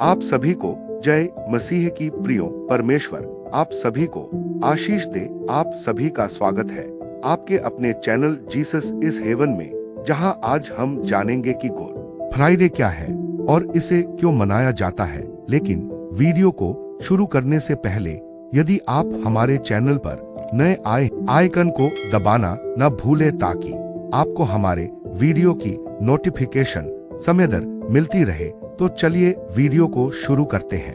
आप सभी को जय मसीह की प्रियो। परमेश्वर आप सभी को आशीष दे। आप सभी का स्वागत है आपके अपने चैनल जीसस इज हेवन में, जहां आज हम जानेंगे कि गुड फ्राइडे क्या है और इसे क्यों मनाया जाता है। लेकिन वीडियो को शुरू करने से पहले यदि आप हमारे चैनल पर नए आइकन को दबाना न भूले ताकि आपको हमारे वीडियो की नोटिफिकेशन समय दर मिलती रहे, तो चलिए वीडियो को शुरू करते हैं।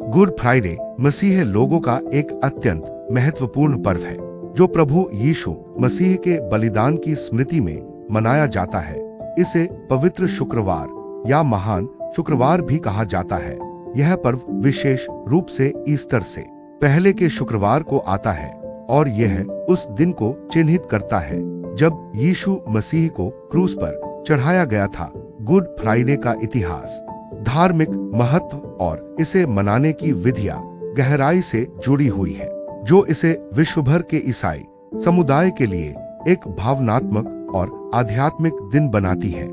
गुड फ्राइडे मसीह लोगों का एक अत्यंत महत्वपूर्ण पर्व है जो प्रभु यीशु मसीह के बलिदान की स्मृति में मनाया जाता है। इसे पवित्र शुक्रवार या महान शुक्रवार भी कहा जाता है। यह पर्व विशेष रूप से ईस्टर से पहले के शुक्रवार को आता है और यह उस दिन को चिन्हित करता है जब यीशु मसीह को क्रूस पर चढ़ाया गया था। गुड फ्राइडे का इतिहास, धार्मिक महत्व और इसे मनाने की विधियां गहराई से जुड़ी हुई है, जो इसे विश्व भर के ईसाई समुदाय के लिए एक भावनात्मक और आध्यात्मिक दिन बनाती है।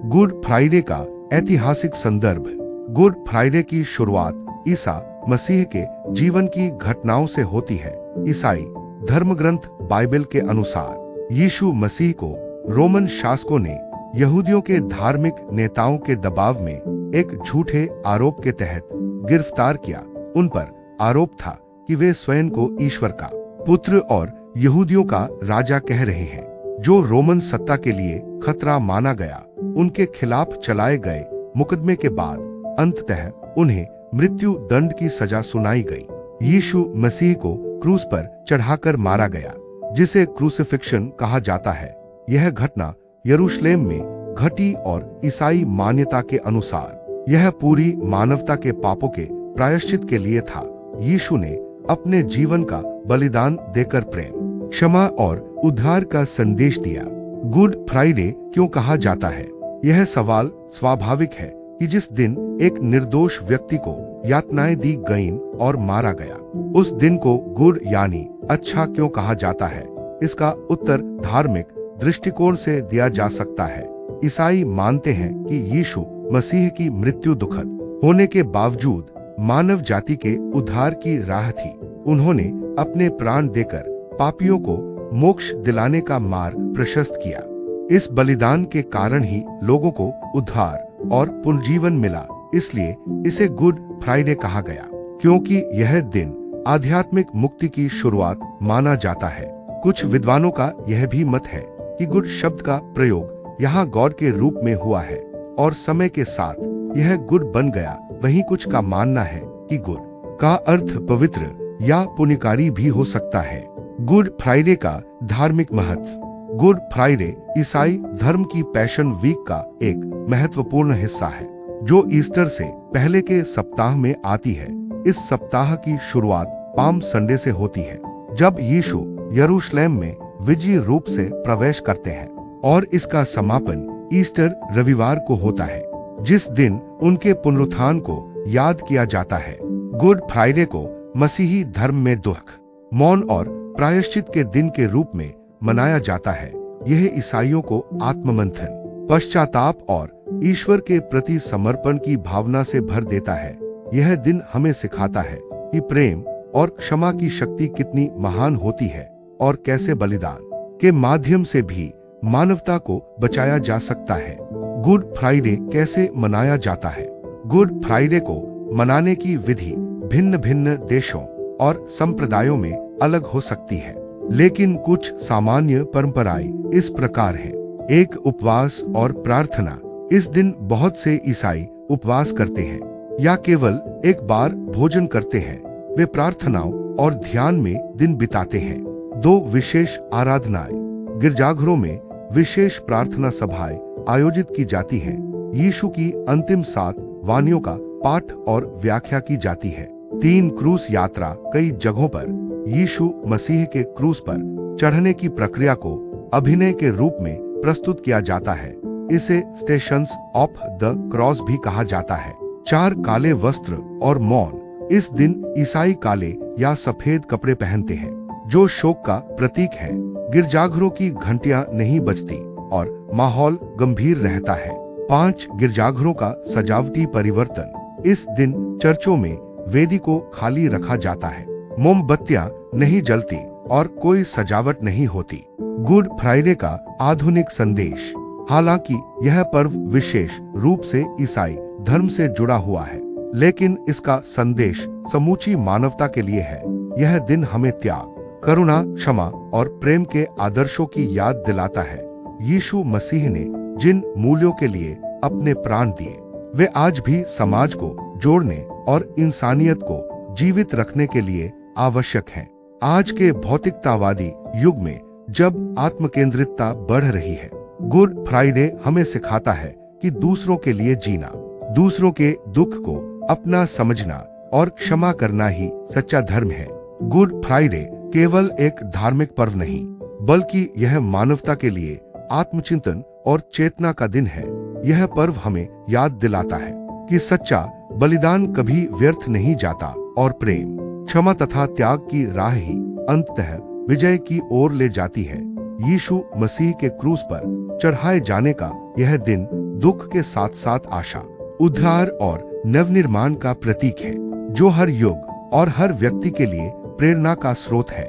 गुड फ्राइडे का ऐतिहासिक संदर्भ। गुड फ्राइडे की शुरुआत ईसा मसीह के जीवन की घटनाओं से होती है। ईसाई धर्मग्रंथ बाइबल के अनुसार यीशु मसीह को रोमन शासकों ने यहूदियों के धार्मिक नेताओं के दबाव में एक झूठे आरोप के तहत गिरफ्तार किया। उन पर आरोप था कि वे स्वयं को ईश्वर का पुत्र और यहूदियों का राजा कह रहे हैं, जो रोमन सत्ता के लिए खतरा माना गया। उनके खिलाफ चलाए गए मुकदमे के बाद अंततः उन्हें मृत्यु दंड की सजा सुनाई गई। यीशु मसीह को क्रूस पर चढ़ाकर मारा गया, जिसे क्रूसिफिक्शन कहा जाता है। यह घटना यरूशलेम में घटी और ईसाई मान्यता के अनुसार यह पूरी मानवता के पापों के प्रायश्चित के लिए था। यीशु ने अपने जीवन का बलिदान देकर प्रेम, क्षमा और उद्धार का संदेश दिया। गुड फ्राइडे क्यों कहा जाता है? यह सवाल स्वाभाविक है कि जिस दिन एक निर्दोष व्यक्ति को यातनाएं दी गईं और मारा गया, उस दिन को गुड यानी अच्छा क्यों कहा जाता है? इसका उत्तर धार्मिक दृष्टिकोण से दिया जा सकता है। ईसाई मानते हैं कि यीशु मसीह की मृत्यु दुखद होने के बावजूद मानव जाति के उद्धार की राह थी। उन्होंने अपने प्राण देकर पापियों को मोक्ष दिलाने का मार्ग प्रशस्त किया। इस बलिदान के कारण ही लोगों को उद्धार और पुनर्जीवन मिला। इसलिए इसे गुड फ्राइडे कहा गया, क्योंकि यह दिन आध्यात्मिक मुक्ति की शुरुआत माना जाता है। कुछ विद्वानों का यह भी मत है कि गुड शब्द का प्रयोग यहाँ गॉड के रूप में हुआ है और समय के साथ यह गुड बन गया। वहीं कुछ का मानना है कि गुड का अर्थ पवित्र या पुण्यकारी भी हो सकता है। गुड फ्राइडे का धार्मिक महत्व। गुड फ्राइडे ईसाई धर्म की पैशन वीक का एक महत्वपूर्ण हिस्सा है, जो ईस्टर से पहले के सप्ताह में आती है। इस सप्ताह की शुरुआत पाम संडे से होती है, जब यीशु यरूशलेम में विजयी रूप से प्रवेश करते हैं, और इसका समापन ईस्टर रविवार को होता है, जिस दिन उनके पुनरुत्थान को याद किया जाता है। गुड फ्राइडे को मसीही धर्म में दुख, मौन और प्रायश्चित के दिन के रूप में मनाया जाता है। यह ईसाइयों को आत्ममंथन, पश्चाताप और ईश्वर के प्रति समर्पण की भावना से भर देता है। यह दिन हमें सिखाता है कि प्रेम और क्षमा की शक्ति कितनी महान होती है और कैसे बलिदान के माध्यम से भी मानवता को बचाया जा सकता है। गुड फ्राइडे कैसे मनाया जाता है? गुड फ्राइडे को मनाने की विधि भिन्न भिन्न देशों और संप्रदायों में अलग हो सकती है, लेकिन कुछ सामान्य परंपराएं इस प्रकार हैं। 1. उपवास और प्रार्थना। इस दिन बहुत से ईसाई उपवास करते हैं या केवल एक बार भोजन करते हैं। वे प्रार्थनाओं और ध्यान में दिन बिताते हैं। 2. विशेष आराधनाएं। गिरजाघरों में विशेष प्रार्थना सभाएं आयोजित की जाती हैं। यीशु की अंतिम 7 वाणियों का पाठ और व्याख्या की जाती है। 3. क्रूस यात्रा। कई जगहों पर यीशु मसीह के क्रूस पर चढ़ने की प्रक्रिया को अभिनय के रूप में प्रस्तुत किया जाता है। इसे स्टेशंस ऑफ द क्रॉस भी कहा जाता है। 4. काले वस्त्र और मौन। इस दिन ईसाई काले या सफेद कपड़े पहनते हैं, जो शोक का प्रतीक है। गिरजाघरों की घंटियां नहीं बजती, और माहौल गंभीर रहता है। 5 गिरजाघरों का सजावटी परिवर्तन। इस दिन चर्चों में वेदी को खाली रखा जाता है, मोमबत्तियां नहीं जलती और कोई सजावट नहीं होती। गुड फ्राइडे का आधुनिक संदेश। हालांकि यह पर्व विशेष रूप से ईसाई धर्म से जुड़ा हुआ है, लेकिन इसका संदेश समूची मानवता के लिए है। यह दिन हमें त्याग, करुणा, क्षमा और प्रेम के आदर्शों की याद दिलाता है। यीशु मसीह ने जिन मूल्यों के लिए अपने प्राण दिए, वे आज भी समाज को जोड़ने और इंसानियत को जीवित रखने के लिए आवश्यक हैं। आज के भौतिकतावादी युग में जब आत्मकेंद्रितता बढ़ रही है, गुड फ्राइडे हमें सिखाता है कि दूसरों के लिए जीना, दूसरों के दुख को अपना समझना और क्षमा करना ही सच्चा धर्म है। गुड फ्राइडे केवल एक धार्मिक पर्व नहीं, बल्कि यह मानवता के लिए आत्मचिंतन और चेतना का दिन है। यह पर्व हमें याद दिलाता है कि सच्चा बलिदान कभी व्यर्थ नहीं जाता और प्रेम, क्षमा तथा त्याग की राह ही अंततः विजय की ओर ले जाती है। यीशु मसीह के क्रूस पर चढ़ाए जाने का यह दिन दुख के साथ साथ आशा, उद्धार और नवनिर्माण का प्रतीक है, जो हर युग और हर व्यक्ति के लिए प्रेरणा का स्रोत है।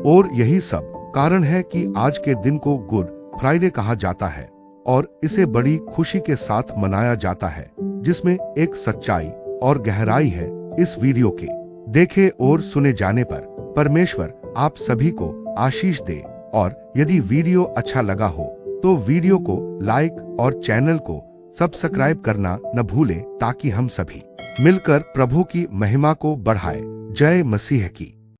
और यही सब कारण है कि आज के दिन को गुड फ्राइडे कहा जाता है और इसे बड़ी खुशी के साथ मनाया जाता है, जिसमें एक सच्चाई और गहराई है। इस वीडियो के देखे और सुने जाने पर परमेश्वर आप सभी को आशीष दे, और यदि वीडियो अच्छा लगा हो तो वीडियो को लाइक और चैनल को सब्सक्राइब करना न भूलें, ताकि हम सभी मिलकर प्रभु की महिमा को बढ़ाएं। जय मसीह की।